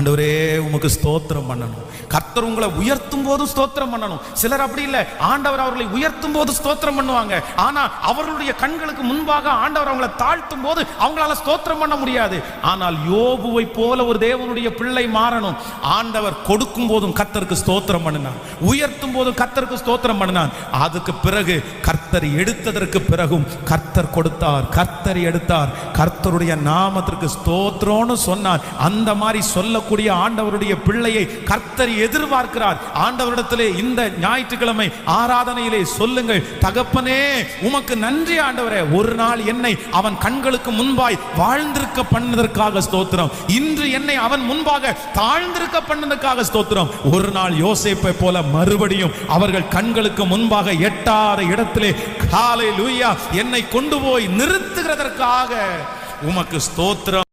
ஆண்டவரே உமக்கு ஸ்தோத்திரம் பண்ணணும். கர்த்தர் உங்களை உயர்த்தும் போது ஸ்தோத்திரம் பண்ணணும். சிலர் அப்படி இல்லை, ஆண்டவர் அவர்களை உயர்த்தும் போது ஸ்தோத்திரம் பண்ணுவாங்க. ஆனா அவர்களுடைய கண்களுக்கு முன்பாக ஆண்டவர் அவங்களை தாழ்த்தும் போது அவங்களால ஸ்தோத்திரம் பண்ண முடியாது. ஆனால் யோபுவை போல ஒரு தேவனுடைய பிள்ளை மாறணும். ஆண்டவர் கொடுக்கும் போதும் கர்த்தருக்கு ஸ்தோத்திரம் பண்ணினான், உயர்த்தும் போதும் கர்த்தருக்கு ஸ்தோத்திரம் பண்ணினான். அதுக்கு பிறகு கர்த்தர் எடுத்ததற்கு பிறகும் கர்த்தர் கொடுத்தார், கர்த்தர் எடுத்தார், கர்த்தருடைய நாமத்திற்கு ஸ்தோத்திரம்னு சொன்னார். அந்த மாதிரி சொல்ல ஆண்டவருடைய பிள்ளையை கர்த்தர் எதிர்பார்க்கிறார். ஆண்டவரிடத்திலே இந்த ஞாயிற்றுக்கிழமை ஆராதனையிலே சொல்லுங்கள், தகப்பனே உமக்கு நன்றி ஆண்டவரே, ஒரு நாள் என்னை அவன் கண்களுக்கு முன்பாய் வாழ்ந்திருக்க பண்ணதற்காக ஸ்தோத்திரம், இன்று என்னை அவன் முன்பாக தாழ்ந்திருக்க பண்ணதற்காக ஸ்தோத்திரம். ஒரு நாள் யோசேப்பை போல மறுபடியும் அவர்கள் கண்களுக்கு முன்பாக எட்டாத இடத்திலே ஹல்லேலூயா என்னை கொண்டு போய் நிறுத்துகிறதற்காக உமக்கு ஸ்தோத்திரம்.